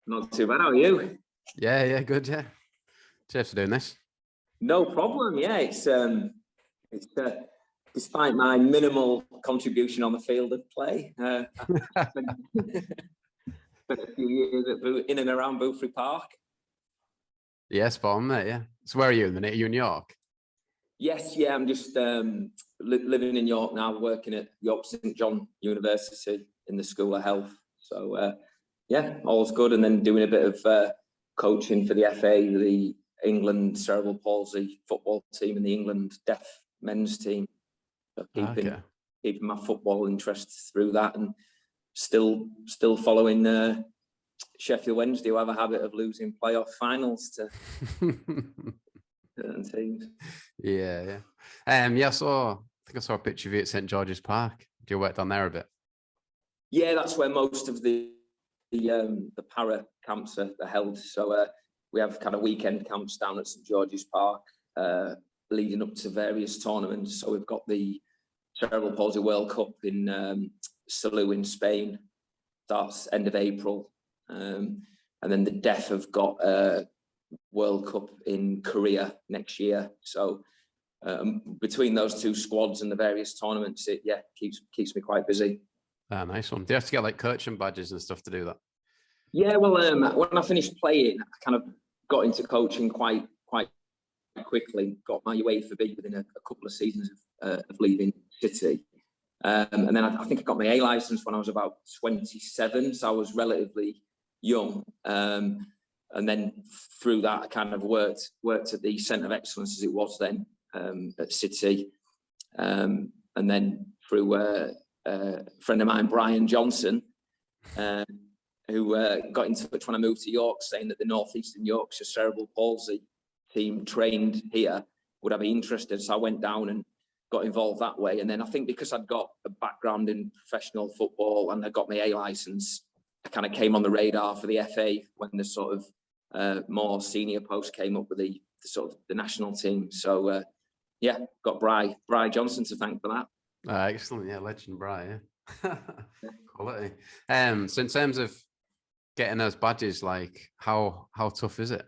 Not too bad. How are you? Yeah, good. Yeah, cheers for doing this. No problem. Yeah, it's despite my minimal contribution on the field of play, I spent a few years in and around Boothferry Park. Yeah, spot on, mate. Yeah. So where are you in the minute? Are you in York? Yes, yeah. I'm just living in York now, working at York St John University in the School of Health. So yeah, all's good. And then doing a bit of coaching for the FA, the England cerebral palsy football team, and the England deaf men's team. So keeping my football interest through that, and still following Sheffield Wednesday, who have a habit of losing playoff finals to certain teams. Yeah. So I think I saw a picture of you at St George's Park. Do you work down there a bit? Yeah, that's where most of the para camps are held. So we have kind of weekend camps down at St George's Park, leading up to various tournaments. So we've got the Cerebral Palsy World Cup in Salou in Spain, starts end of April, and then the Deaf have got a World Cup in Korea next year. So between those two squads and the various tournaments, it keeps me quite busy. Nice one. Do you have to get like coaching badges and stuff to do that? Yeah, well, when I finished playing, I kind of got into coaching quite quickly. Got my UEFA B within a couple of seasons of leaving City, and then I think I got my A license when I was about 27, so I was relatively young. And then through that, I kind of worked at the Centre of Excellence as it was then at City, and then through a friend of mine, Brian Johnson, who got in touch when I moved to York, saying that the North Eastern Yorkshire Cerebral Palsy team trained here, would I be interested? So I went down and got involved that way. And then I think because I'd got a background in professional football and I got my A license, I kind of came on the radar for the FA when the sort of more senior post came up with the sort of the national team. So got Bri Johnson to thank for that. Excellent. Yeah, legend Bri. Yeah. Quality. So in terms of getting those badges, like how tough is it?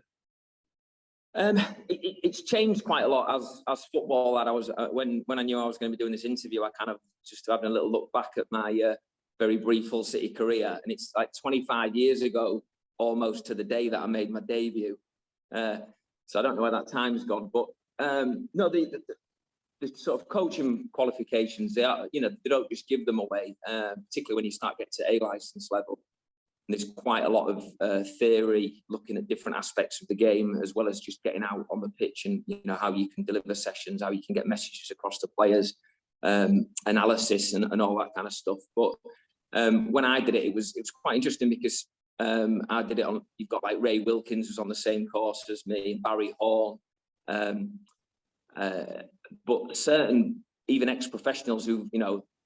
It's changed quite a lot as football lad. I was when I knew I was going to be doing this interview, I kind of just having a little look back at my very brief Hull City career, and it's like 25 years ago, almost to the day that I made my debut. So I don't know where that time's gone, but no, the sort of coaching qualifications, they don't just give them away, particularly when you start getting to A license level. And there's quite a lot of theory looking at different aspects of the game, as well as just getting out on the pitch and how you can deliver sessions, how you can get messages across to players, analysis and all that kind of stuff. But when I did it, it was quite interesting because I did it on. You've got like Ray Wilkins who's on the same course as me, and Barry Horn, but certain even ex-professionals who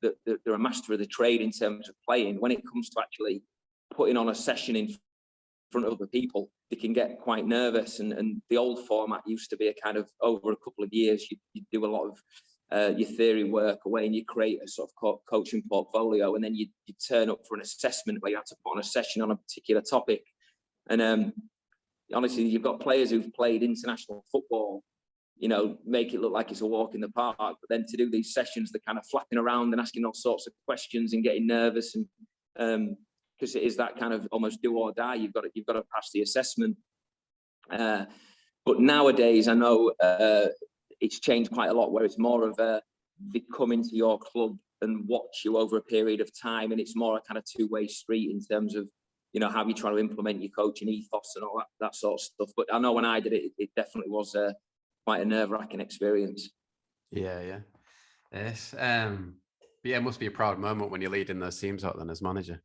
they're a master of the trade in terms of playing. When it comes to actually putting on a session in front of other people, they can get quite nervous. And the old format used to be a kind of over a couple of years, you do a lot of your theory work away and you create a sort of coaching portfolio, and then you turn up for an assessment where you have to put on a session on a particular topic. And honestly, you've got players who've played international football, make it look like it's a walk in the park, but then to do these sessions, they're kind of flapping around and asking all sorts of questions and getting nervous, and because it is that kind of almost do or die. You've got to pass the assessment. But nowadays, I know it's changed quite a lot, where it's more of they come into your club and watch you over a period of time, and it's more a kind of two-way street in terms of how you try to implement your coaching ethos and all that sort of stuff. But I know when I did it, it definitely was quite a nerve-wracking experience. Yeah. Yes. It must be a proud moment when you're leading those teams out then as manager.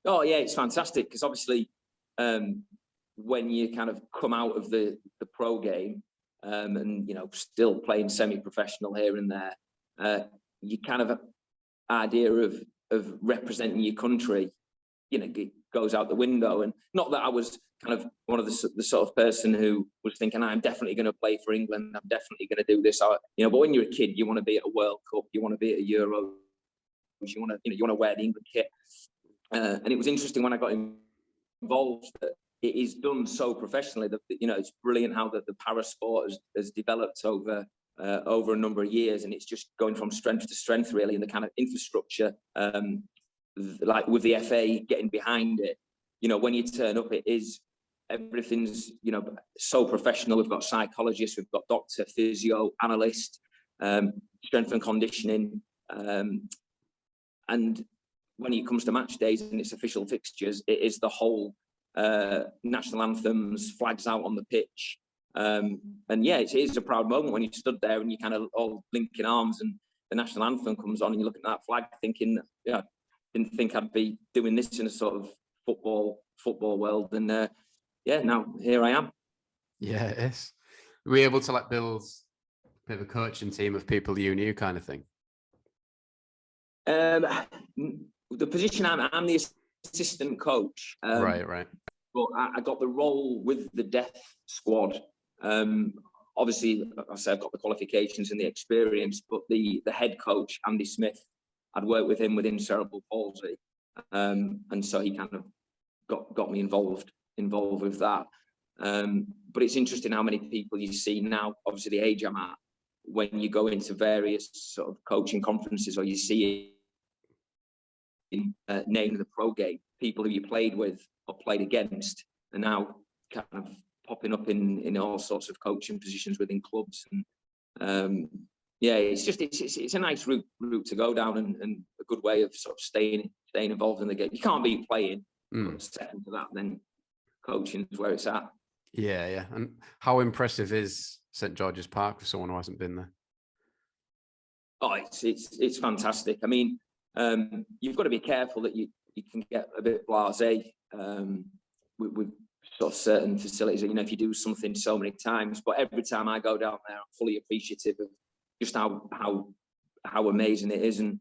Oh yeah, it's fantastic because obviously when you kind of come out of the pro game and still playing semi-professional here and there, you kind of idea of representing your country, it goes out the window. And not that I was kind of one of the sort of person who was thinking I'm definitely going to play for England, I'm definitely going to do this. But when you're a kid, you want to be at a World Cup, you want to be at a Euro, you want to wear the England kit. And it was interesting when I got involved that it is done so professionally that, you know, it's brilliant how the para sport has developed over a number of years, and it's just going from strength to strength really, and the kind of infrastructure, like with the FA getting behind it, you know, when you turn up, everything's, you know, so professional. We've got psychologists, we've got doctor, physio, analyst, strength and conditioning, and when it comes to match days and its official fixtures, it is the whole national anthems, flags out on the pitch. And yeah, it is a proud moment when you stood there and you kind of all linking arms and the national anthem comes on and you look at that flag thinking, yeah, didn't think I'd be doing this in a sort of football world. And yeah, now here I am. Yeah, it is. Were we able to like build a bit of a coaching team of people you knew kind of thing? The position I'm the assistant coach. Right. But I got the role with the deaf squad. Obviously, I say I've got the qualifications and the experience, but the head coach, Andy Smith, I'd worked with him within cerebral palsy. And so he kind of got me involved with that. But it's interesting how many people you see now, obviously the age I'm at, when you go into various sort of coaching conferences or you see in name of the pro game, people who you played with or played against are now kind of popping up in all sorts of coaching positions within clubs. And yeah, it's a nice route to go down and a good way of sort of staying involved in the game. You can't beat playing, but second to that, then coaching is where it's at. Yeah. And how impressive is St George's Park for someone who hasn't been there? Oh, it's fantastic. I mean, you've got to be careful that you can get a bit blasé with sort of certain facilities. You know, if you do something so many times, but every time I go down there, I'm fully appreciative of just how amazing it is. And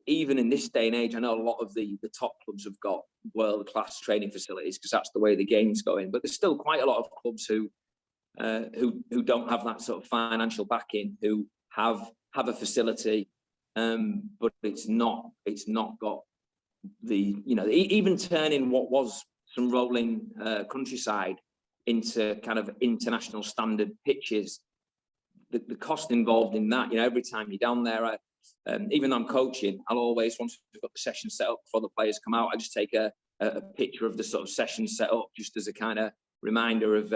even in this day and age, I know a lot of the top clubs have got world-class training facilities because that's the way the game's going. But there's still quite a lot of clubs who don't have that sort of financial backing, who have a facility, but it's not got the, you know, even turning what was some rolling countryside into kind of international standard pitches, the cost involved in that, you know, every time you're down there, even though I'm coaching, I'll always, once we've got the session set up before the players come out, I just take a picture of the sort of session set up just as a kind of reminder of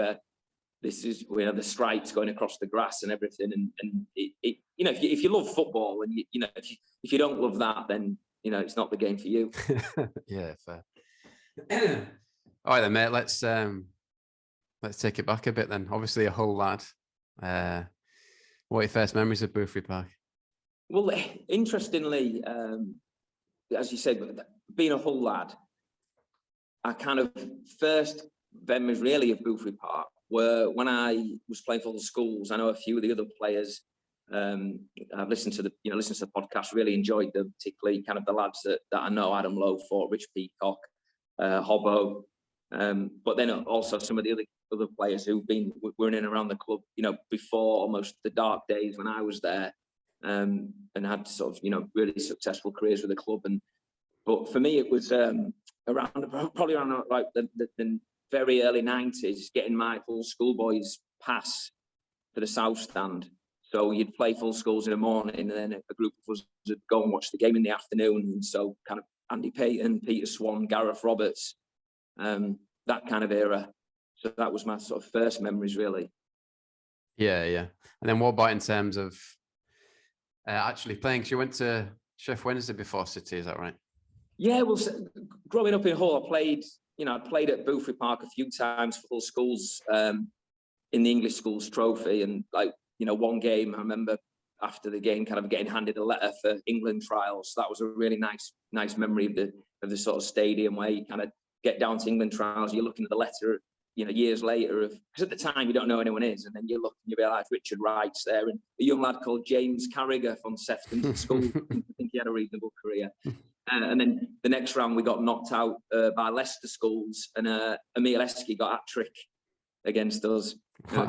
this is where the stripes going across the grass and everything. And it you know, if you love football and you know, if you don't love that, then, you know, it's not the game for you. Yeah, fair. All right then, mate, let's take it back a bit then. Obviously a whole lad. What are your first memories of Boothferry Park? Well, interestingly, as you said, being a whole lad, I kind of first memories really of Boothferry Park were when I was playing for the schools. I know a few of the other players. I've listened to the podcast, really enjoyed them, particularly kind of the lads that I know, Adam Lowe, Fort Rich Peacock, Hobbo, but then also some of the other players who've been were in and around the club, you know, before almost the dark days when I was there, and had sort of, you know, really successful careers with the club. But for me, it was probably around like the very early 90s, getting my full schoolboys pass for the South Stand. So you'd play full schools in the morning, and then a group of us would go and watch the game in the afternoon. And so kind of Andy Payton, Peter Swan, Gareth Roberts, that kind of era. So that was my sort of first memories, really. Yeah. And then what about in terms of actually playing? Because you went to Sheff Wednesday before City, is that right? Yeah, well, growing up in Hull, I played at Boothferry Park a few times for Hull schools in the English Schools Trophy. And like, you know, one game I remember after the game kind of getting handed a letter for England trials. So that was a really nice memory of the sort of stadium where you kind of get down to England trials. You're looking at the letter, you know, years later, because at the time you don't know who anyone is, and then you look and you realise Richard Wright's there, and a young lad called James Carragher from Sefton School. I think he had a reasonable career. And then the next round we got knocked out by Leicester schools, and Emil Eski got hat-trick against us. Wow.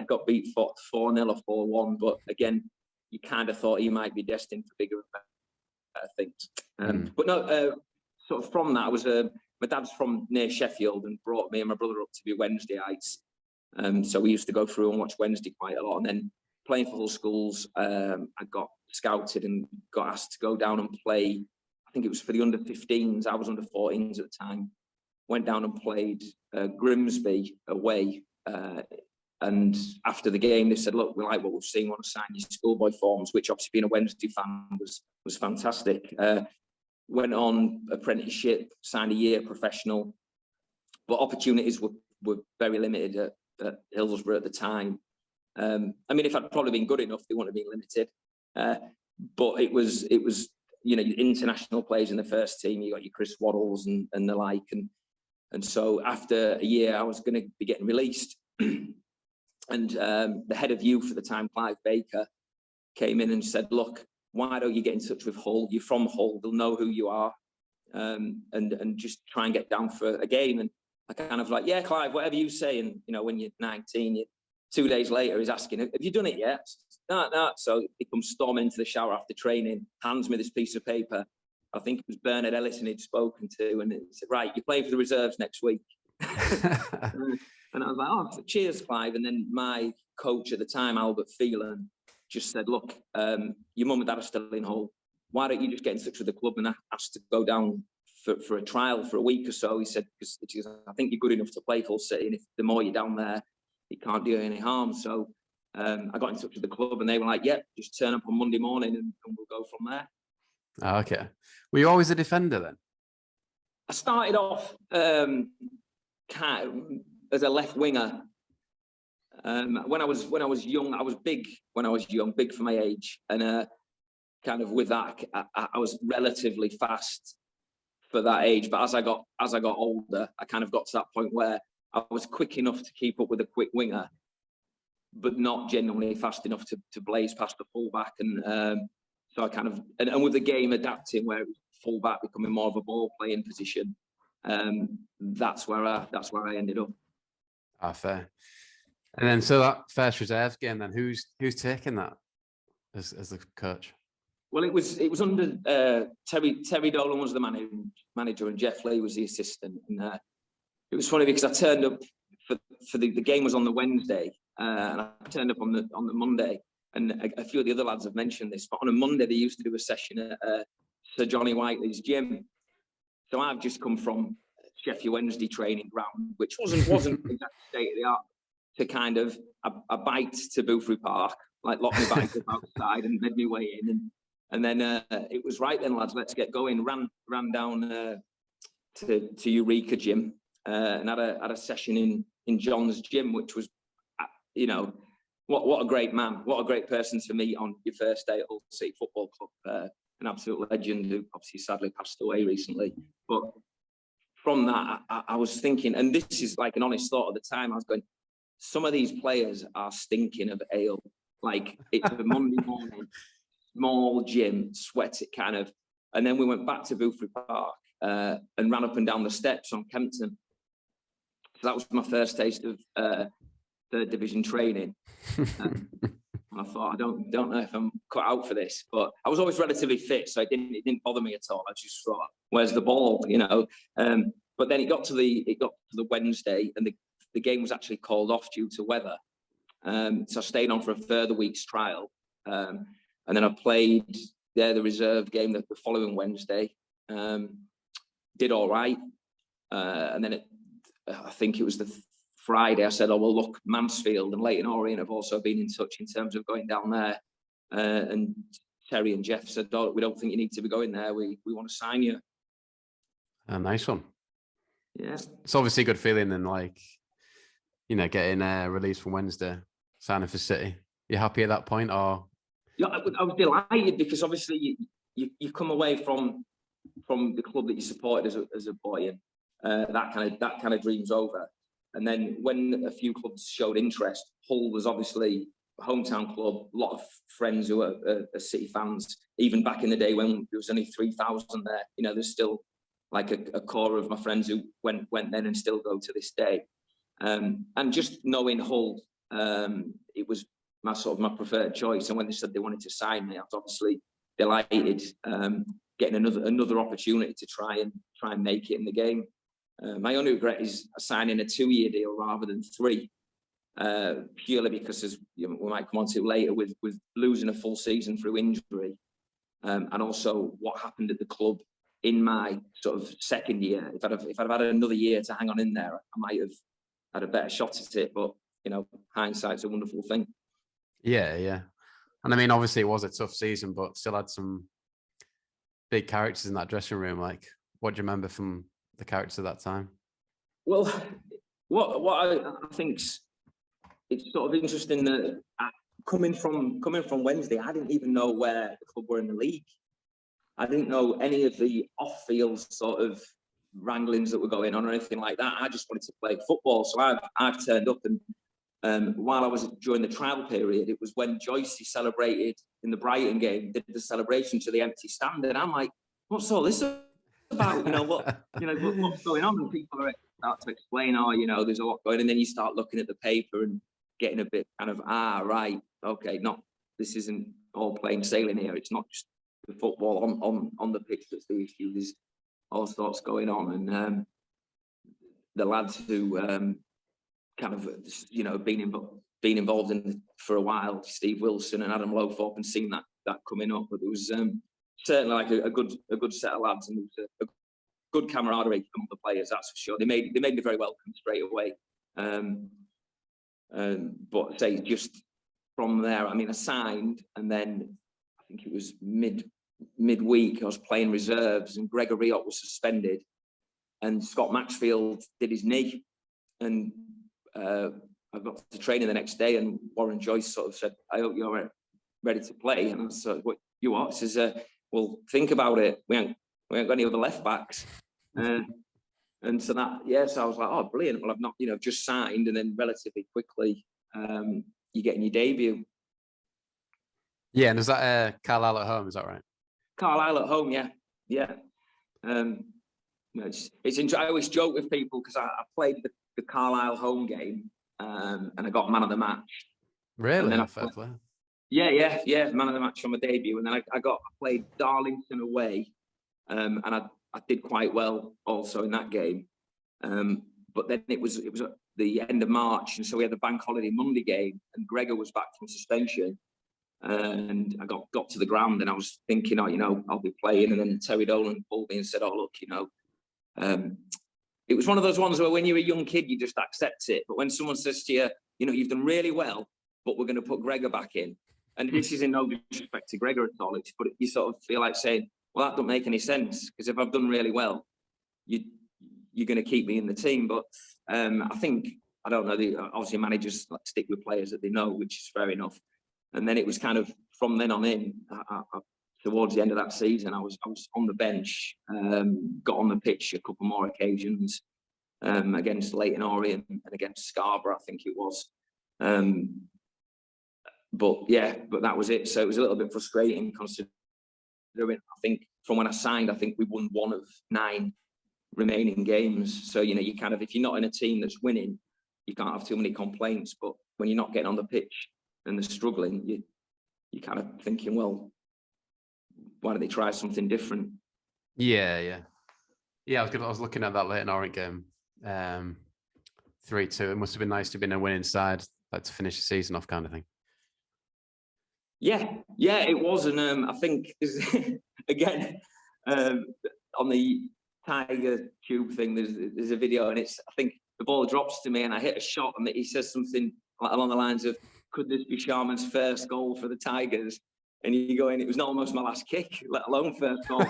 Got beat 4-0 or 4-1. But again, you kind of thought he might be destined for bigger and better things. But no, sort of from that, I was my dad's from near Sheffield and brought me and my brother up to be Wednesdayites. So we used to go through and watch Wednesday quite a lot. And then playing for Hull Schools, I got scouted and got asked to go down and play. I think it was for the under-15s. I was under-14s at the time. Went down and played Grimsby away. And after the game, they said, look, we like what we've seen, want to sign your schoolboy forms, which obviously being a Wednesday fan was fantastic. Went on apprenticeship, signed a year professional, but opportunities were very limited at Hillsborough at the time. I mean, if I'd probably been good enough, they wouldn't have been limited. But it was, you know, international players in the first team. You got your Chris Waddles and the like. And so after a year, I was going to be getting released. And the head of youth at the time, Clive Baker, came in and said, look, why don't you get in touch with Hull? You're from Hull, they'll know who you are, and just try and get down for a game. And I kind of like, yeah, Clive, whatever you say. And, you know, when you're 19, 2 days later, he's asking, have you done it yet? No. So he comes storming into the shower after training, hands me this piece of paper. I think it was Bernard Ellison he'd spoken to, and he said, right, you're playing for the reserves next week. And I was like, oh, cheers, Clive. And then my coach at the time, Albert Phelan, just said, look, your mum and dad are still in Hull. Why don't you just get in touch with the club and ask to go down for a trial for a week or so? He said, because I think you're good enough to play Hull City, and if the more you're down there, it can't do you any harm. So I got in touch with the club, and they were like, yeah, just turn up on Monday morning and we'll go from there. Oh, okay. Were you always a defender then? I started off as a left winger. When I was young, I was big. When I was young, big for my age, and kind of with that, I was relatively fast for that age. But as I got older, I kind of got to that point where I was quick enough to keep up with a quick winger, but not genuinely fast enough to blaze past the fullback. And so I kind of and with the game adapting, where it was fullback becoming more of a ball playing position, that's where I ended up. Ah, fair. And then, so that first reserves game, then who's taking that as the coach? Well, it was under Terry Dolan was the manager, and Jeff Lee was the assistant. And it was funny because I turned up for the game was on the Wednesday, and I turned up on the Monday. And a few of the other lads have mentioned this, but on a Monday they used to do a session at Sir Johnny Whiteley's gym. So I've just come from Sheffield Wednesday training ground, which wasn't exactly state of the art, to kind of a bike to Boothferry Park, like lock my bike up outside and made my way in, and then it was right then, lads, let's get going. Ran down to Eureka Gym and had a session in John's gym, which was, you know, what a great man, what a great person to meet on your first day at Hull City Football Club. An absolute legend who obviously sadly passed away recently. But from that, I was thinking, and this is like an honest thought at the time, I was going, some of these players are stinking of ale. Like, it's a Monday morning, small gym, sweat it kind of. And then we went back to Boothferry Park and ran up and down the steps on Kempton. So that was my first taste of third division training. And I thought, I don't know if I'm cut out for this, but I was always relatively fit, so it didn't bother me at all. I just thought, where's the ball, you know? But then it got to the Wednesday, and the game was actually called off due to weather. So I stayed on for a further week's trial, and then I played the reserve game the following Wednesday. Did all right, and then I think it was the Friday, I said, oh, well, look, Mansfield and Leighton Orient have also been in touch in terms of going down there. And Terry and Jeff said, oh, we don't think you need to be going there. We want to sign you. A nice one. Yeah. It's obviously a good feeling, and like, you know, getting released from Wednesday, signing for City. You happy at that point, or? Yeah, I was delighted because obviously you come away from the club that you supported as a boy, and that kind of dream's over. And then when a few clubs showed interest, Hull was obviously a hometown club, a lot of friends who are City fans, even back in the day when there was only 3,000 there. You know, there's still like a core of my friends who went then and still go to this day. And just knowing Hull, it was my preferred choice. And when they said they wanted to sign me, I was obviously delighted. getting another opportunity to try and make it in the game. My only regret is signing a 2-year deal rather than 3, purely because, as we might come on to later, with losing a full season through injury, and also what happened at the club in my sort of second year. If I'd have had another year to hang on in there, I might have had a better shot at it. But hindsight's a wonderful thing. Yeah. And I mean, obviously it was a tough season, but still had some big characters in that dressing room. Like, what do you remember from the characters at that time? Well, what I think's it's sort of interesting that coming from Wednesday, I didn't even know where the club were in the league. I didn't know any of the off-field sort of wranglings that were going on or anything like that. I just wanted to play football, so I've turned up, and while I was during the trial period, it was when Joyce celebrated in the Brighton game, did the celebration to the empty stand, and I'm like, what's all this about? What's going on? And people start to explain, there's a lot going, and then you start looking at the paper and getting a bit kind of, right, okay, this isn't all plain sailing here. It's not just the football on the pitch that's the issue. There's all sorts going on, and the lads who kind of been involved in for a while, Steve Wilson and Adam Lowthorpe, and seen that coming up. But there was certainly like a good set of lads, and there was a good camaraderie among the players. That's for sure. They made me very welcome straight away. But say just from there, I mean, I signed, and then I think it was midweek, I was playing reserves, and Gregor Riot was suspended, and Scott Maxfield did his knee, and I got to training the next day, and Warren Joyce sort of said, "I hope you're ready to play." And I said, "What you want?" He says, "Well, think about it. We ain't got any other left backs." And so so I was like, "Oh, brilliant." Well, I've not, just signed, and then relatively quickly, you get in your debut. Yeah, and is that Carlisle at home? Is that right? Carlisle at home, yeah. It's I always joke with people because I played the Carlisle home game, and I got man of the match. Really? And then Fair play. Yeah, man of the match on my debut, and then I played Darlington away, and I did quite well also in that game. But then it was at the end of March, and so we had the bank holiday Monday game, and Gregor was back from suspension, and I got to the ground, and I was thinking, I'll be playing, and then Terry Dolan pulled me and said, "Oh, look, it was one of those ones where when you're a young kid, you just accept it. But when someone says to you, you've done really well, but we're going to put Gregor back in," and this is in no disrespect to Gregor at all, but you sort of feel like saying, well, that don't make any sense, because if I've done really well, you're going to keep me in the team. But I think, I don't know, obviously managers like to stick with players that they know, which is fair enough. And then it was kind of from then on in, towards the end of that season, I was on the bench, got on the pitch a couple more occasions, against Leyton Orient and against Scarborough, I think it was. But that was it. So it was a little bit frustrating considering, I think from when I signed, I think we won 1 of 9 remaining games. So, you kind of, if you're not in a team that's winning, you can't have too many complaints. But when you're not getting on the pitch and they're struggling, you're kind of thinking, well, why don't they try something different? Yeah. I was looking at that Leyton Orient game, 3-2. It must have been nice to be in a winning side, like to finish the season off, kind of thing. Yeah, it was, and I think again on the Tiger Tube thing, there's a video, and I think the ball drops to me, and I hit a shot, and he says something along the lines of, "Could this be Sharman's first goal for the Tigers?" And you go in, it was not almost my last kick, let alone first goal.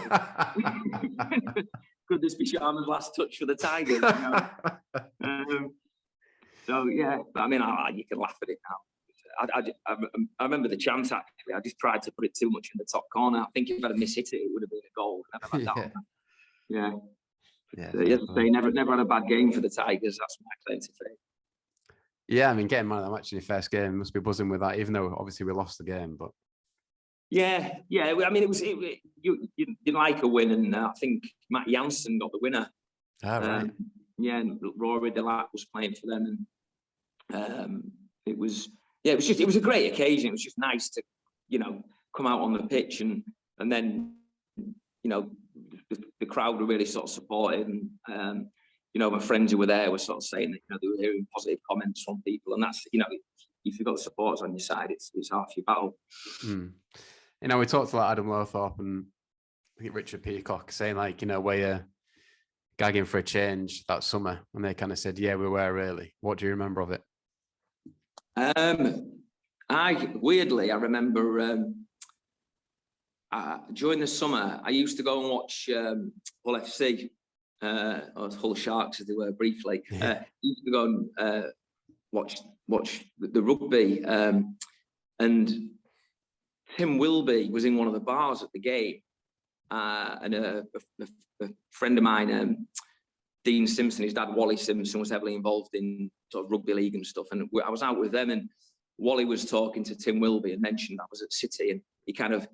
Could this be Sharman's last touch for the Tigers? So yeah, but I mean, you can laugh at it now. I remember the chance, actually. I just tried to put it too much in the top corner. I think if I'd have mishit it, it would have been a goal. Yeah. As I say, never had a bad game for the Tigers. That's my claim to fame. Yeah, I mean, getting man of the match in your first game must be buzzing with that, even though obviously we lost the game. But yeah. I mean, you like a win, and I think Matt Janssen got the winner. Right. And Rory Delac was playing for them, and it was a great occasion. It was just nice to, come out on the pitch, and then, you know, the crowd were really sort of supportive, and you know, my friends who were there were sort of saying that, you know, they were hearing positive comments from people, and that's, you know, if you've got the supporters on your side, it's half your battle. You know, we talked about Adam Lowthorpe and I think Richard Peacock saying, like, you know, were you gagging for a change that summer? And they kind of said, yeah, we were really. What do you remember of it? I remember during the summer, I used to go and watch Hull FC, or Hull Sharks as they were briefly. Used to go and watch the rugby, and Tim Wilby was in one of the bars at the game, and a friend of mine, Dean Simpson, his dad Wally Simpson, was heavily involved in sort of rugby league and stuff, and I was out with them, and Wally was talking to Tim Wilby and mentioned I was at City, and he kind of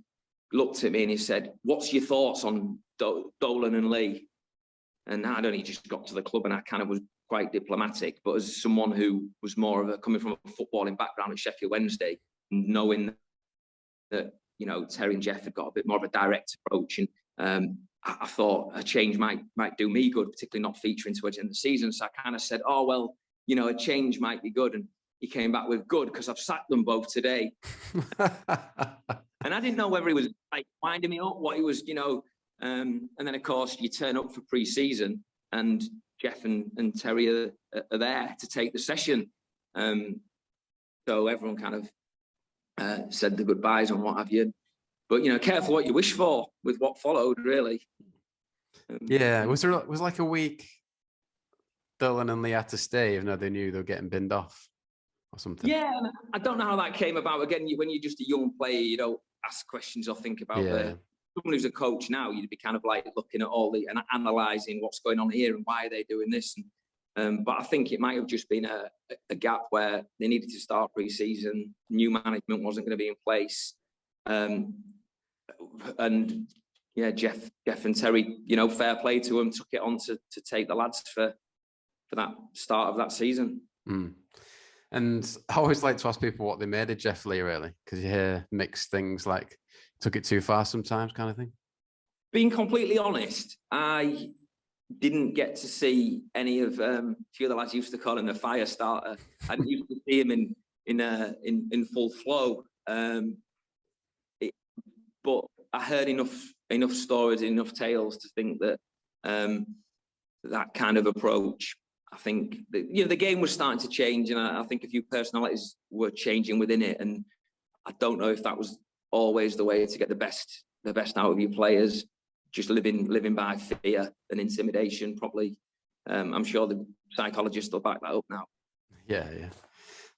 looked at me and he said, "What's your thoughts on Dolan and Lee?" And I'd only just got to the club, and I kind of was quite diplomatic, but as someone who was more of coming from a footballing background at Sheffield Wednesday, and knowing that, you know, Terry and Jeff had got a bit more of a direct approach, and I thought a change might do me good, particularly not featuring towards the end of the season. So I kind of said, "Oh, well, you know, a change might be good." And he came back with, "Good, because I've sacked them both today." And I didn't know whether he was like winding me up, what he was, you know. And then, of course, you turn up for pre-season, and Jeff and Terry are there to take the session. So everyone kind of said the goodbyes and what have you. But, you know, careful what you wish for with what followed, really. Yeah, was like a week Dolan and Lee had to stay, even though they knew they were getting binned off or something? Yeah, I don't know how that came about. Again, when you're just a young player, you don't ask questions or think about someone who's a coach now, you'd be kind of like looking at all and analysing what's going on here and why are they doing this. And, but I think it might have just been a gap where they needed to start pre-season, new management wasn't going to be in place. And yeah, Jeff and Terry, you know, fair play to them, took it on to take the lads for that start of that season. And I always like to ask people what they made of Jeff Lee, really, because you hear mixed things, like took it too far sometimes kind of thing. Being completely honest, I didn't get to see any of a few of the lads used to call him the fire starter. I didn't used to see him in full flow. But I heard enough stories, enough tales to think that that kind of approach, I think that, you know, the game was starting to change, and I think a few personalities were changing within it, and I don't know if that was always the way to get the best out of your players. Just living by fear and intimidation, probably. I'm sure the psychologists will back that up now. Yeah.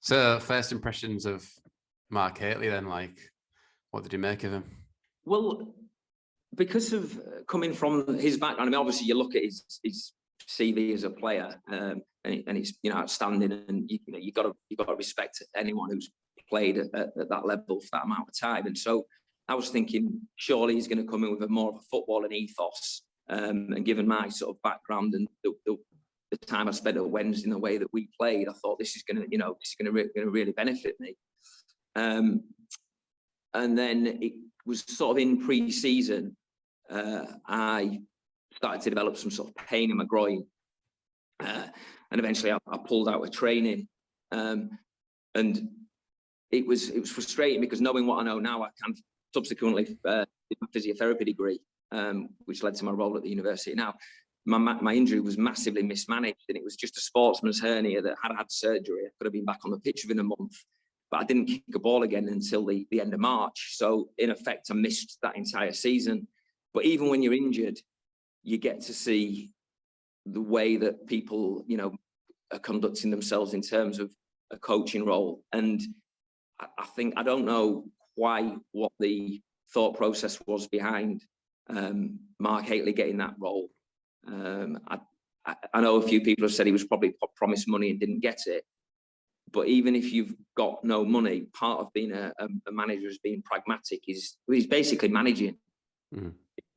So, first impressions of Mark Hateley, then, like, what did you make of him? Well, because of coming from his background, I mean, obviously you look at his CV as a player, and it's, you know, outstanding, and you got to respect anyone who's played at that level for that amount of time. And so I was thinking, surely he's going to come in with more of a footballing ethos, and given my sort of background and the time I spent at Wednesday in the way that we played, I thought this is going to really benefit me. And then it was sort of in pre-season, I started to develop some sort of pain in my groin, and eventually I pulled out of training, and it was frustrating because knowing what I know now, I can subsequently did my physiotherapy degree, which led to my role at the university. Now, my injury was massively mismanaged, and it was just a sportsman's hernia that had surgery. I could have been back on the pitch within a month, but I didn't kick a ball again until the end of March. So in effect, I missed that entire season. But even when you're injured, you get to see the way that people, you know, are conducting themselves in terms of a coaching role. And I think, I don't know quite what the thought process was behind Mark Hateley getting that role. I know a few people have said he was probably promised money and didn't get it. But even if you've got no money, part of being a manager is being pragmatic. He's basically managing.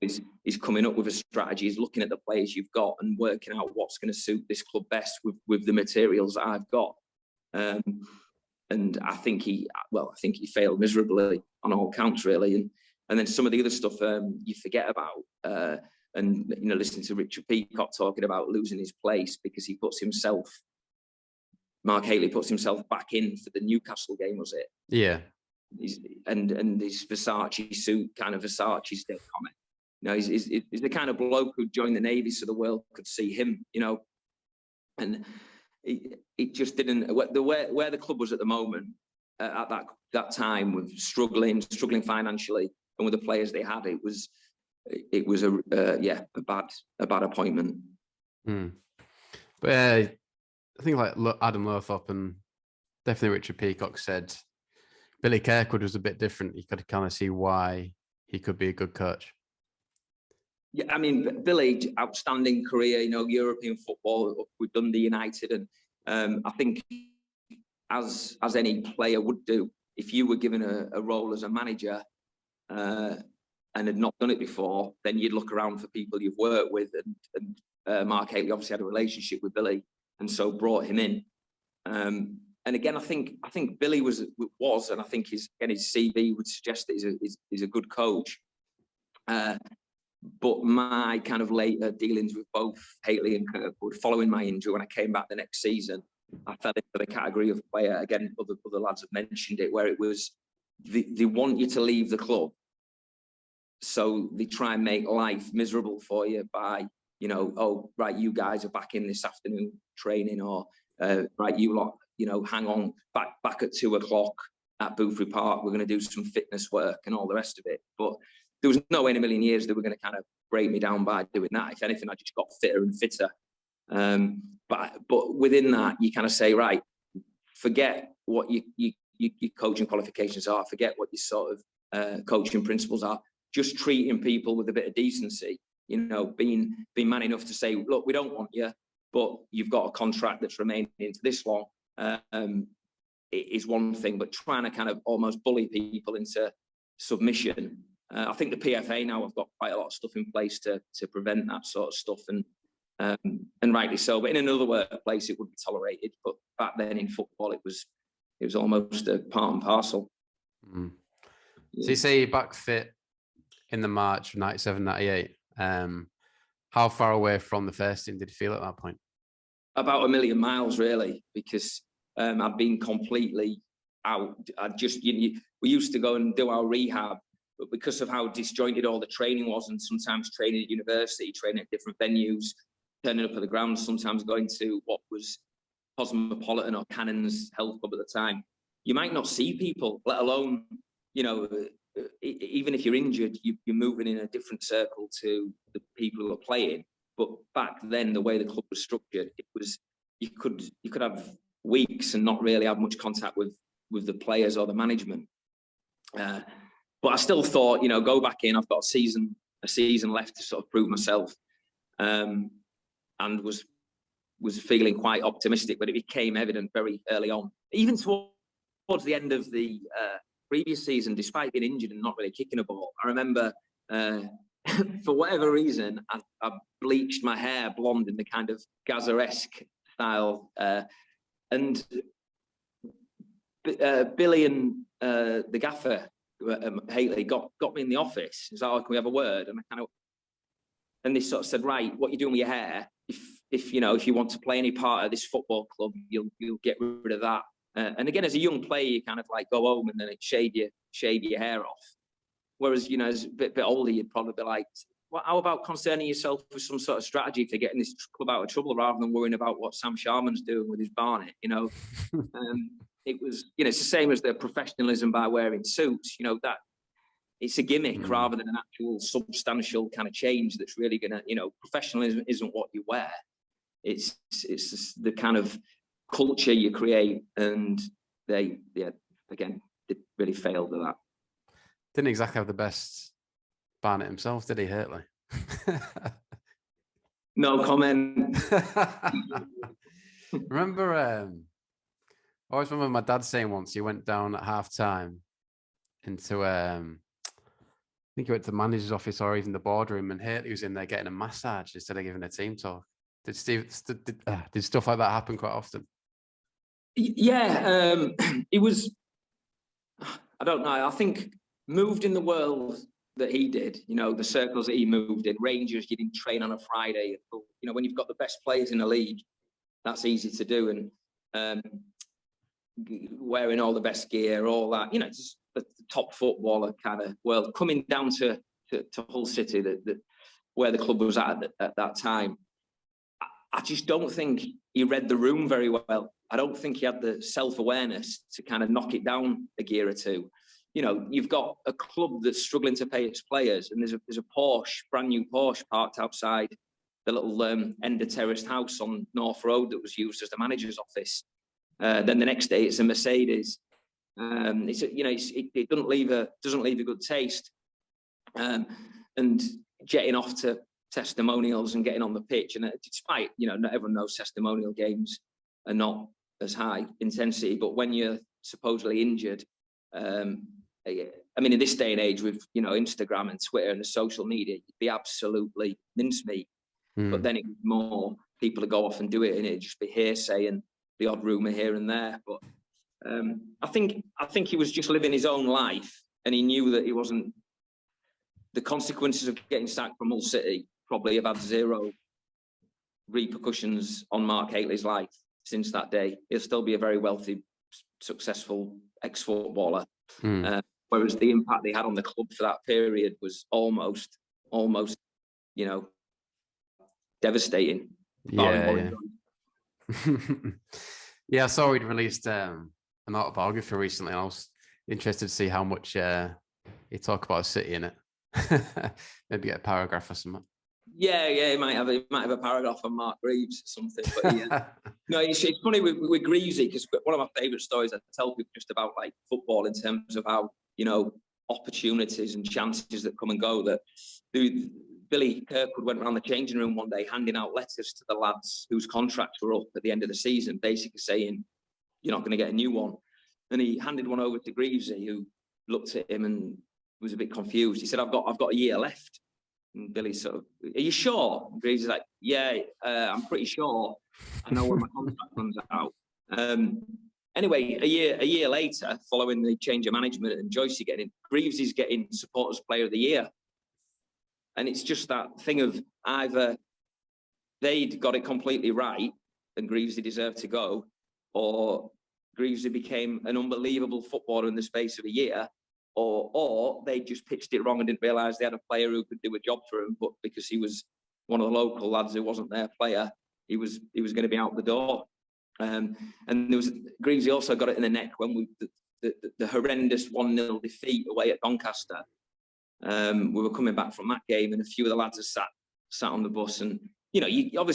He's coming up with a strategy. He's looking at the players you've got and working out what's going to suit this club best with the materials that I've got. And I think he failed miserably on all counts, really. And then some of the other stuff you forget about. And, you know, listening to Richard Peacock talking about losing his place because he puts himself, Mark Hateley puts himself back in for the Newcastle game, was it? Yeah. And his Versace suit, kind of Versace still comment. You know, he's the kind of bloke who joined the Navy so the world could see him, you know. And it just didn't, where the club was at the moment, at that time, with struggling financially, and with the players they had, it was a bad appointment. But I think like Adam Lowthorpe and definitely Richard Peacock said Billy Kirkwood was a bit different. You could kind of see why he could be a good coach. Yeah, I mean, Billy, outstanding career, you know, European football with Dundee United, and I think as any player would do, if you were given a role as a manager and had not done it before, then you'd look around for people you've worked with, and Mark Hateley obviously had a relationship with Billy, and so brought him in. And again, I think Billy was, and I think his CV would suggest that he's a good coach. But my kind of later dealings with both Hateley and Kirkwood, following my injury when I came back the next season, I fell into the category of player, again, other lads have mentioned it, where it was, they want you to leave the club, so they try and make life miserable for you by, you know, oh, right, you guys are back in this afternoon training, or right, you lot, you know, hang on, back at 2 o'clock at Boothferry Park, we're going to do some fitness work and all the rest of it. But there was no way in a million years they were going to kind of break me down by doing that. If anything, I just got fitter and fitter. But within that, you kind of say, right, forget what your coaching qualifications are, forget what your sort of coaching principles are. Just treating people with a bit of decency, you know, being man enough to say, look, we don't want you, but you've got a contract that's remaining into this long. Is one thing, but trying to kind of almost bully people into submission. I think the PFA now have got quite a lot of stuff in place to prevent that sort of stuff, and rightly so. But in another workplace, it would be tolerated. But back then in football, it was almost a part and parcel. Mm. So you say you're back fit in the March of 97, 98. How far away from the first team did you feel at that point? About 1,000,000 miles, really, because I'd been completely out. We used to go and do our rehab, but because of how disjointed all the training was, and sometimes training at university, training at different venues, turning up at the ground, sometimes going to what was Cosmopolitan or Cannon's Health Club at the time, you might not see people, let alone, you know, even if you're injured, you're moving in a different circle to the people who are playing. But back then, the way the club was structured, it was, you could have weeks and not really have much contact with the players or the management. But I still thought, you know, go back in. I've got a season left to sort of prove myself, and was feeling quite optimistic. But it became evident very early on, even towards the end of the previous season, despite being injured and not really kicking a ball. I remember, for whatever reason, I bleached my hair blonde in the kind of Gaza-esque style, and Billy and the gaffer, Hateley, got me in the office. He was like, oh, can we have a word? And they sort of said, right, what are you doing with your hair? If you want to play any part of this football club, you'll get rid of that. And again, as a young player, you kind of like go home and then shave your hair off. Whereas, you know, as a bit older, you'd probably be like, well, how about concerning yourself with some sort of strategy for getting this club out of trouble rather than worrying about what Sam Sharman's doing with his Barnet, you know? It was, you know, it's the same as the professionalism by wearing suits, you know, that it's a gimmick rather than an actual substantial kind of change that's really going to, you know, professionalism isn't what you wear. It's the kind of culture you create, and they really failed at that. Didn't exactly have the best Barnet himself, did he, Hateley? No comment. Remember, I always remember my dad saying once he went down at half time into, I think he went to the manager's office or even the boardroom, and Hateley was in there getting a massage instead of giving a team talk. Did stuff like that happen quite often? Yeah, it was, I don't know, I think moved in the world that he did, you know, the circles that he moved in. Rangers, you didn't train on a Friday. You know, when you've got the best players in the league, that's easy to do. And wearing all the best gear, all that, you know, just the top footballer kind of world. Coming down to Hull City, where the club was at that time, I just don't think he read the room very well. I don't think he had the self-awareness to kind of knock it down a gear or two. You know, you've got a club that's struggling to pay its players, and there's a Porsche, brand new Porsche, parked outside the little end of terraced house on North Road that was used as the manager's office. Then the next day, it's a Mercedes. It doesn't leave a good taste. And jetting off to testimonials and getting on the pitch, and despite, you know, not everyone knows testimonial games are not as high intensity, but when you're supposedly injured, I mean, in this day and age with, you know, Instagram and Twitter and the social media, you'd be absolutely mincemeat. But then it was more people to go off and do it, and it'd just be hearsay and the odd rumor here and there. But I think he was just living his own life, and he knew that he wasn't. The consequences of getting sacked from Hull City probably have had zero repercussions on Mark Hateley's life since that day. He'll still be a very wealthy, successful ex-footballer. Whereas the impact they had on the club for that period was almost, you know, devastating. Yeah. Yeah, I saw he'd released an autobiography recently. I was interested to see how much he talked about City in it. Maybe get a paragraph or something. Yeah, he might have a paragraph on Mark Greaves or something. But yeah, no, it's funny with Greavesy, because one of my favourite stories I tell people just about like football in terms of how, you know, opportunities and chances that come and go. That Billy Kirkwood went around the changing room one day handing out letters to the lads whose contracts were up at the end of the season, basically saying, "You're not going to get a new one." And he handed one over to Greavesy, who looked at him and was a bit confused. He said, I've got a year left." And Billy sort of, "Are you sure?" And Greaves is like, "Yeah, I'm pretty sure. I know when my contract runs out." Anyway, a year later, following the change of management and Joycey getting in, Greaves is getting Supporters Player of the Year. And it's just that thing of either they'd got it completely right and Greavesy deserved to go, or Greavesy became an unbelievable footballer in the space of a year, or they just pitched it wrong and didn't realise they had a player who could do a job for him, but because he was one of the local lads who wasn't their player, he was going to be out the door. And there was Greavesy also got it in the neck when the horrendous 1-0 defeat away at Doncaster. We were coming back from that game, and a few of the lads had sat on the bus, and you know, you're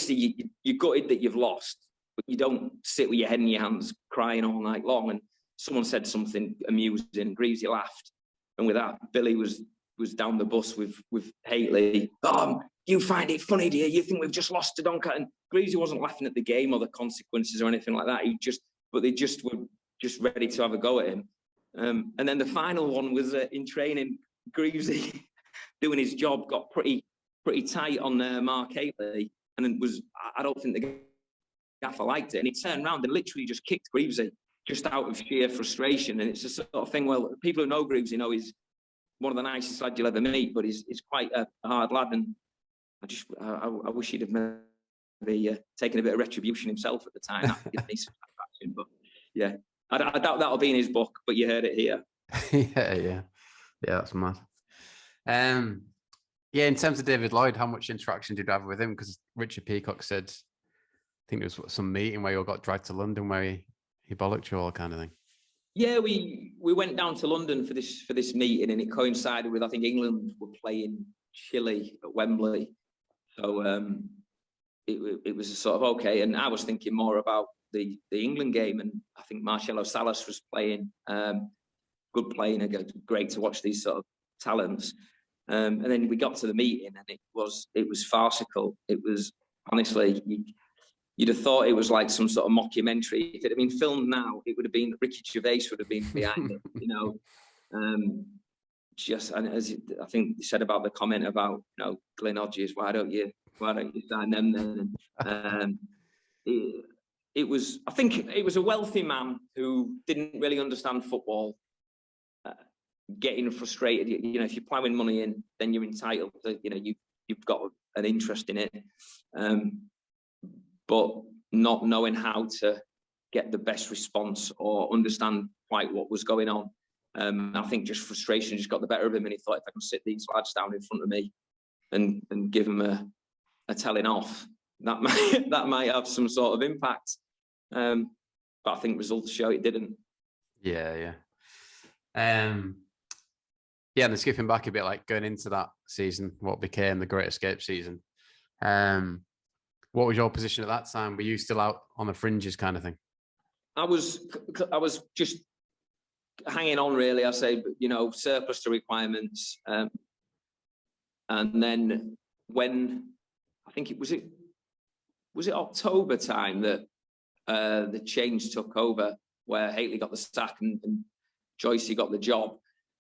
gutted that you've lost, but you don't sit with your head in your hands crying all night long. And someone said something amusing, and Greavesy laughed, and with that, Billy was down the bus with Hateley. "Oh, you find it funny, do you? You think we've just lost to Doncaster?" And Greavesy wasn't laughing at the game or the consequences or anything like that. But they just were just ready to have a go at him. And then the final one was in training. Greavesy doing his job got pretty tight on Mark Hateley, and I don't think the gaffer liked it, and he turned around and literally just kicked Greavesy just out of sheer frustration. And it's the sort of thing, well, people who know Greavesy know he's one of the nicest lads you'll ever meet, but he's quite a hard lad, and I wish he'd have maybe taken a bit of retribution himself at the time. That would give me some satisfaction. But yeah, I doubt that'll be in his book, but you heard it here. Yeah, that's mad. Yeah, in terms of David Lloyd, how much interaction did you have with him? Because Richard Peacock said, I think there was some meeting where you all got dragged to London where he bollocked you all, kind of thing. Yeah, we went down to London for this meeting, and it coincided with, I think, England were playing Chile at Wembley. So it was a sort of okay, and I was thinking more about the England game, and I think Marcelo Salas was playing. Good playing, great to watch these sort of talents. And then we got to the meeting, and it was farcical. It was, honestly, you'd have thought it was like some sort of mockumentary. If it had been filmed now, it would have been Ricky Gervais would have been behind it, you know. And as I think you said about the comment about, you know, Glenn Hodges, why don't you sign them then? And I think it was a wealthy man who didn't really understand football. getting frustrated. You know, if you're plowing money in, then you're entitled to, you know, you've got an interest in it, but not knowing how to get the best response or understand quite what was going on. I think just frustration just got the better of him, and he thought, if I can sit these lads down in front of me and give them a telling off, that might have some sort of impact. But I think results show it didn't. Yeah. And then skipping back a bit, like going into that season, what became the Great Escape season. What was your position at that time? Were you still out on the fringes, kind of thing? I was just hanging on, really. I say, you know, surplus to requirements, and then when I think it was October time that the change took over, where Hateley got the sack and Joycey got the job.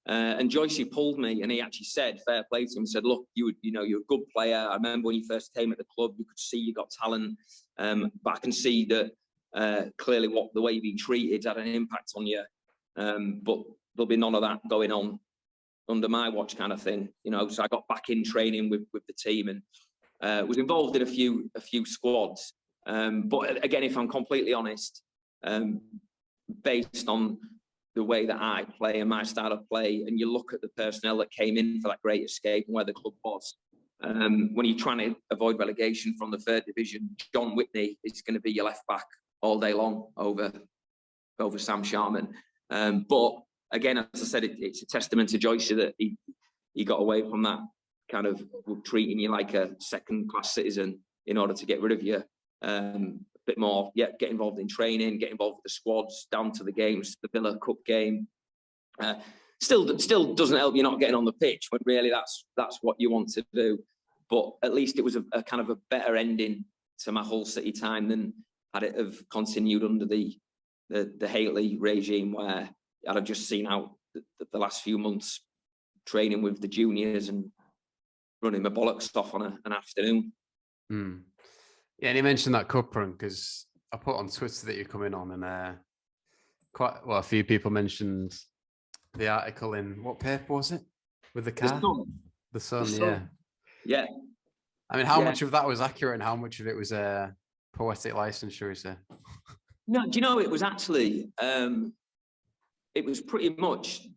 And Joycey pulled me, and he actually said, fair play to him, said, look, you're a good player. I remember when you first came at the club, you could see you got talent, but I can see that clearly the way you've been treated had an impact on you. But there'll be none of that going on under my watch, kind of thing, you know. So I got back in training with the team, and was involved in a few squads. But again, if I'm completely honest, based on the way that I play and my style of play, and you look at the personnel that came in for that Great Escape and where the club was, when you're trying to avoid relegation from the third division, John Whitney is going to be your left back all day long over Sam Sharman. But again, as I said, it's a testament to Joycey that he got away from that kind of treating you like a second-class citizen in order to get rid of you. Bit more, get involved in training, get involved with the squads, down to the games, the Villa Cup game. Still doesn't help you not getting on the pitch when really that's what you want to do. But at least it was a kind of a better ending to my Hull City time than had it have continued under the Hateley regime, where I'd have just seen out the last few months training with the juniors and running my bollocks off on an afternoon. Yeah, and you mentioned that cup run, because I put on Twitter that you're coming on, and a few people mentioned the article in, what paper was it? With the car? The Sun, yeah. I mean, how much of that was accurate and how much of it was a poetic license, shall we say? No, do you know, it was actually, it was pretty much,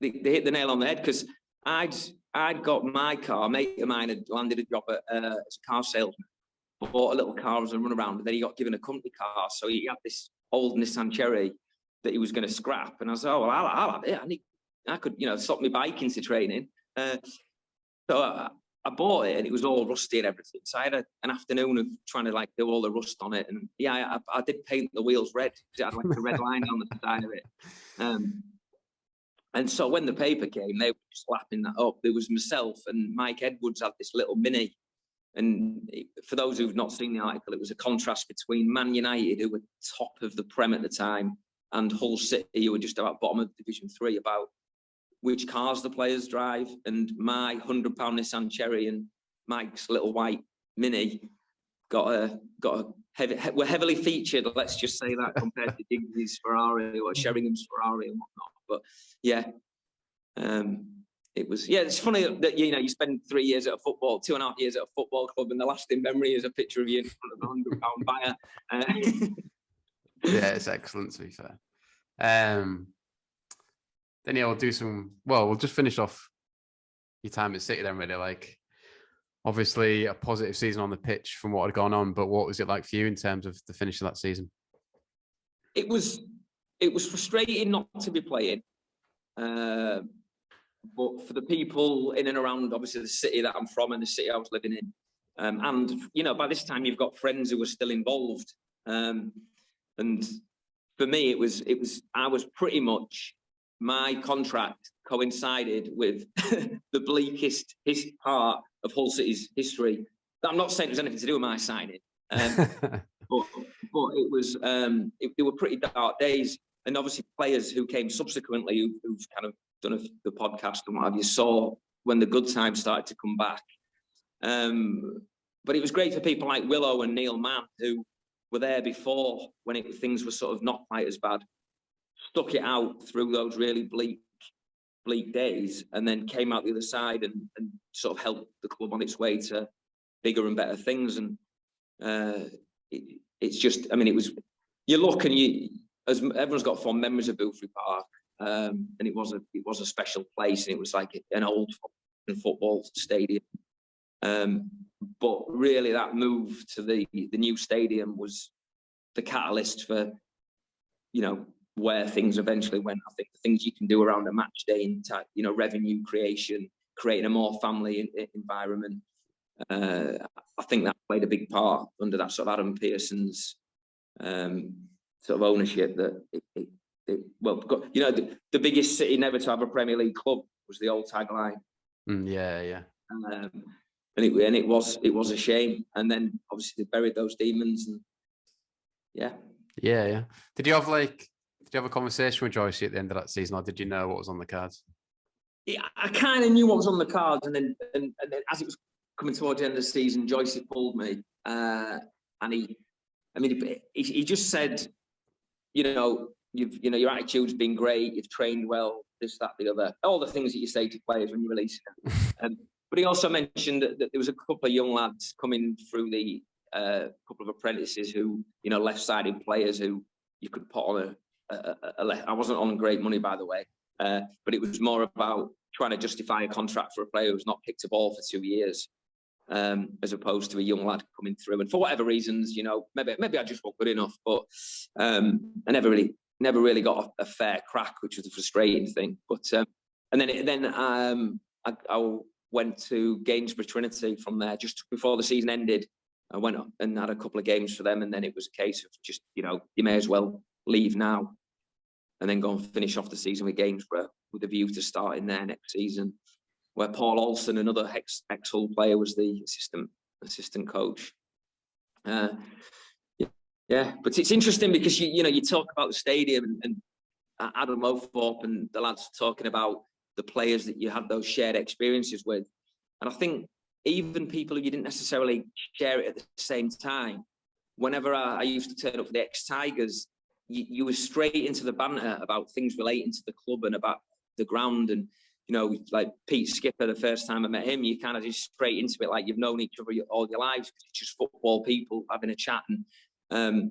they hit the nail on the head, because I'd got my car, a mate of mine had landed a job as a car salesman, bought a little car as a run around, and then he got given a company car. So he had this old Nissan Cherry that he was going to scrap. And I said, oh, well, I'll have it. I could, swap my bike into training. So I bought it, and it was all rusty and everything. So I had an afternoon of trying to do all the rust on it. And I did paint the wheels red. It had a red line on the side of it. And so when the paper came, they were just lapping that up. There was myself and Mike Edwards had this little Mini. And for those who've not seen the article, it was a contrast between Man United, who were top of the Prem at the time, and Hull City, who were just about bottom of Division 3, about which cars the players drive. And my £100 Nissan Cherry and Mike's little white Mini were heavily featured, let's just say that, compared to Digby's Ferrari or Sheringham's Ferrari and whatnot. But it's funny that you spend 3 years at a football, 2.5 years at a football club, and the lasting memory is a picture of you in front of a £100 buyer. Yeah, it's excellent, to be fair. Then we'll just finish off your time at City then, really. Obviously a positive season on the pitch from what had gone on, but what was it like for you in terms of the finish of that season? It was frustrating not to be playing. But for the people in and around, obviously, the city that I'm from and the city I was living in, and by this time you've got friends who were still involved, and for me I was pretty much, my contract coincided with the bleakest part of Hull City's history. I'm not saying it was anything to do with my signing, but it was they were pretty dark days, and obviously players who came subsequently who've kind of done the podcast and what have you, saw when the good times started to come back. But it was great for people like Willow and Neil Mann, who were there before when things were sort of not quite as bad, stuck it out through those really bleak bleak days, and then came out the other side and sort of helped the club on its way to bigger and better things. And it's just, I mean, it was, you look and as everyone's got fond memories of Boothferry Park, and it was a special place, and it was like an old football stadium. But really, that move to the new stadium was the catalyst for, where things eventually went. I think the things you can do around a match day and type, revenue creation, creating a more family environment. I think that played a big part under that sort of Adam Pearson's sort of ownership. That the biggest city never to have a Premier League club was the old tagline. Yeah. And it was a shame. And then obviously they buried those demons. And yeah. Did you have a conversation with Joyce at the end of that season, or did you know what was on the cards? Yeah, I kind of knew what was on the cards, and then as it was coming towards the end of the season, Joyce had pulled me, and he just said, your attitude's been great, you've trained well, this, that, the other, all the things that you say to players when you release them. But he also mentioned that there was a couple of young lads coming through the couple of apprentices who, left-sided players who you could put on I wasn't on great money, by the way, but it was more about trying to justify a contract for a player who's not kicked a ball for 2 years, as opposed to a young lad coming through. And for whatever reasons, maybe I just wasn't good enough, but I never really got a fair crack, which was a frustrating thing. But and then I went to Gainsborough Trinity from there just before the season ended. I went up and had a couple of games for them, and then it was a case of just, you may as well leave now and then go and finish off the season with Gainsborough with a view to starting there next season, where Paul Olsen, another ex-Hull player, was the assistant coach. But it's interesting because you talk about the stadium and Adam Othorpe and the lads talking about the players that you had those shared experiences with, and I think even people who you didn't necessarily share it at the same time, whenever I used to turn up for the ex-Tigers, you were straight into the banter about things relating to the club and about the ground. And, like Pete Skipper, the first time I met him, you kind of just straight into it like you've known each other all your lives. It's just football people having a chat. And,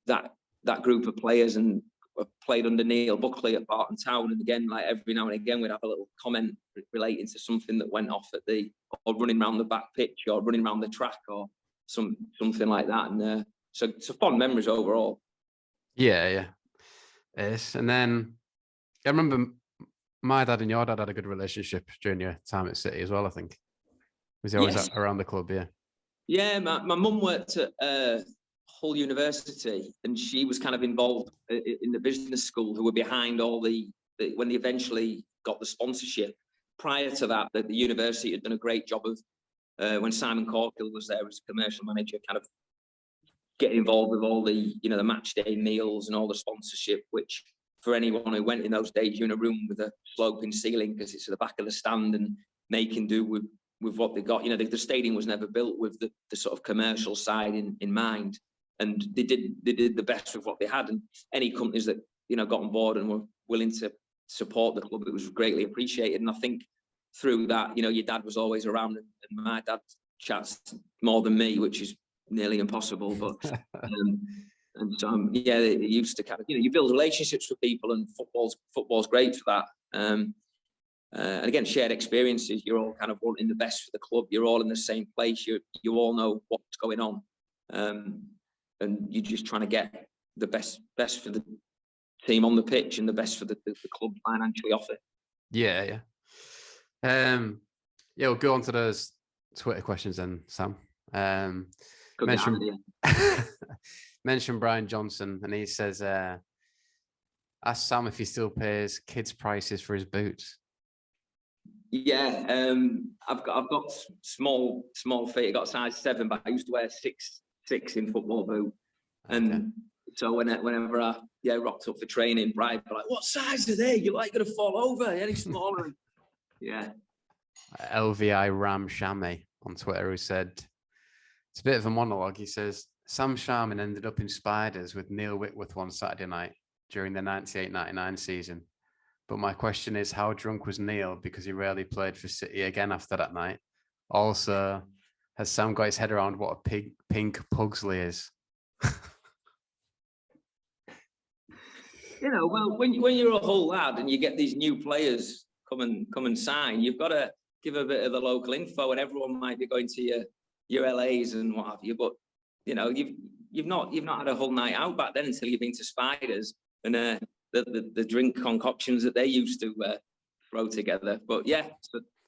that group of players and played under Neil Buckley at Barton Town. And again, like every now and again, we'd have a little comment relating to something that went off or running around the back pitch or running around the track or something like that. And so fond memories overall. Yeah. Yes. And then I remember my dad and your dad had a good relationship during your time at City as well, I think. Was he always around the club? Yeah. Yeah, my mum worked at Hull University, and she was kind of involved in the business school who were behind all when they eventually got the sponsorship. Prior to that, the university had done a great job of, when Simon Corkill was there as commercial manager, kind of getting involved with all the, the match day meals and all the sponsorship, which for anyone who went in those days, you're in a room with a sloping ceiling because it's at the back of the stand and making do with what they got. The stadium was never built with the sort of commercial side in mind. And they did the best with what they had. And any companies that, got on board and were willing to support the club, it was greatly appreciated. And I think through that, your dad was always around, and my dad chats more than me, which is nearly impossible. But and so it used to kind of, you build relationships with people, and football's great for that. And again, shared experiences. You're all kind of wanting the best for the club. You're all in the same place. You all know what's going on, and you're just trying to get the best for the team on the pitch and the best for the club financially off it. Yeah. We'll go on to those Twitter questions then, Sam. Mention Brian Johnson, and he says, ask Sam if he still pays kids' prices for his boots. Yeah, I've got small feet. I got size 7, but I used to wear 6 in football boot, and so whenever I rocked up for training, Brian be like, "What size are they? You're like going to fall over any smaller." Yeah. LVI Ram Shami on Twitter, who said, it's a bit of a monologue. He says, Sam Sharman ended up in Spiders with Neil Whitworth one Saturday night during the 98-99 season. But my question is, how drunk was Neil because he rarely played for City again after that night? Also, has Sam got his head around what a pink Pugsley is? Well, when you're a whole lad and you get these new players come and sign, you've got to give a bit of the local info, and everyone might be going to your LAs and what have you. But you've not had a whole night out back then until you've been to Spiders and the drink concoctions that they used to throw together. But yeah,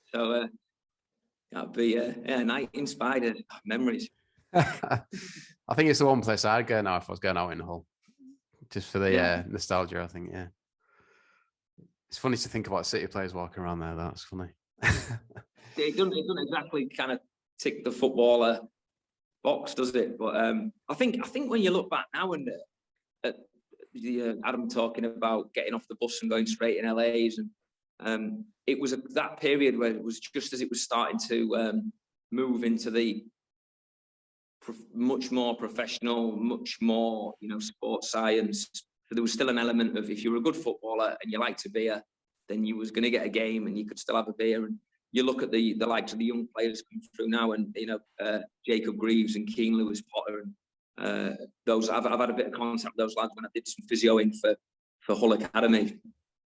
so that'd be a night in Spiders. Memories. I think it's the one place I'd go now if I was going out in Hull. Just for the nostalgia, I think, yeah. It's funny to think about City players walking around there. That's funny. It doesn't exactly kind of tick the footballer box, does it? But I think when you look back now and at Adam talking about getting off the bus and going straight in LAs, and it was that period where it was just as it was starting to move into the much more professional, much more, sports science. So there was still an element of, if you were a good footballer and you liked a beer, then you was going to get a game and you could still have a beer. And you look at the likes of the young players coming through now, and Jacob Greaves and Keane Lewis Potter, and those I've had a bit of contact with those lads when I did some physioing for Hull Academy.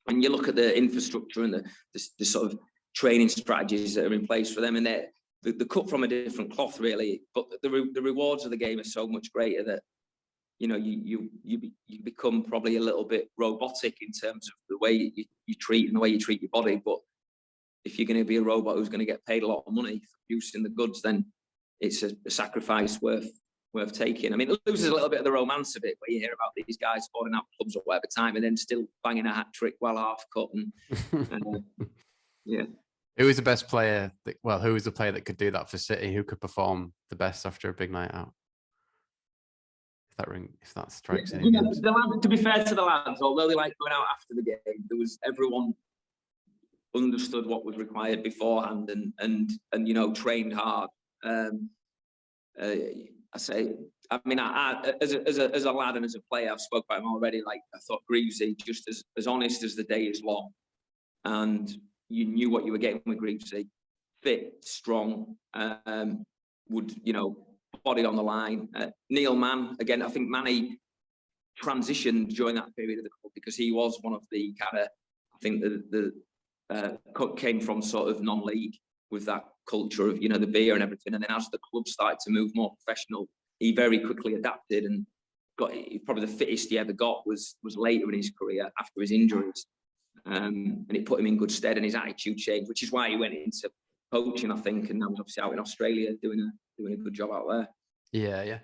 And you look at the infrastructure and the sort of training strategies that are in place for them, and they're cut from a different cloth, really. But the rewards of the game are so much greater that you become probably a little bit robotic in terms of the way you treat and the way you treat your body. But if you're going to be a robot who's going to get paid a lot of money for producing the goods, then it's a sacrifice worth taking. I mean, it loses a little bit of the romance of it, where you hear about these guys falling out clubs or whatever time and then still banging a hat trick while half cut. And yeah. Who was the best player? Who was the player that could do that for City? Who could perform the best after a big night out? If that strikes any. To be fair to the lads, although they like going out after the game, everyone understood what was required beforehand and trained hard. I as a lad and as a player, I've spoke about him already. Like, I thought Greavesy, just as honest as the day is long, and you knew what you were getting with Greavesy. Fit, strong, would body on the line. Neil Mann, again, I think Manny transitioned during that period of the club because he was one of the kind of, I think the came from sort of non-league with that culture of the beer and everything, and then as the club started to move more professional, he very quickly adapted and got probably the fittest he ever got was later in his career after his injuries, and it put him in good stead, and his attitude changed, which is why he went into coaching, I think, and now he's obviously out in Australia doing a good job out there. Yeah.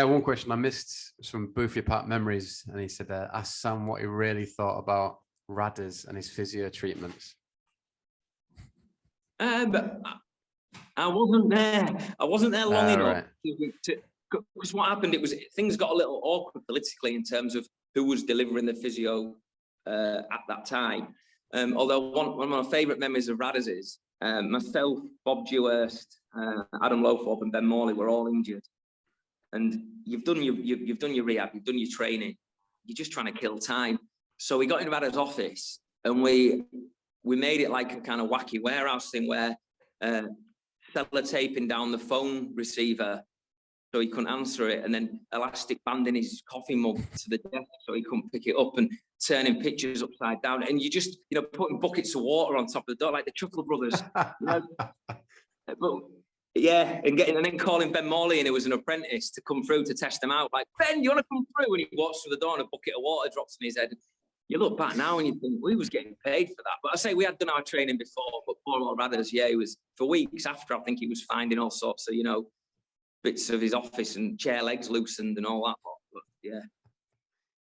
One question I missed was from Boothferry Park Memories, and he said, ask Sam what he really thought about Radders and his physio treatments. But I wasn't there. I wasn't there long enough. Because what happened, things got a little awkward politically in terms of who was delivering the physio at that time. Although one of my favourite memories of Radders is myself, Bob Dewhurst, Adam Lowthorpe, and Ben Morley were all injured. And you've done your rehab, you've done your training. You're just trying to kill time. So we got into Radders' office, and we made it like a kind of wacky warehouse thing where sellotaping down the phone receiver so he couldn't answer it, and then elastic banding his coffee mug to the desk so he couldn't pick it up, and turning pictures upside down, and you just putting buckets of water on top of the door like the Chuckle Brothers. But yeah, and then calling Ben Morley, and it was an apprentice, to come through to test him out. Like, Ben, you want to come through? And he walks through the door and a bucket of water drops in his head. You look back now and you think, we was getting paid for that. But I say we had done our training before, but poor old Radders, he was, for weeks after, I think he was finding all sorts of, bits of his office and chair legs loosened and all that. But yeah,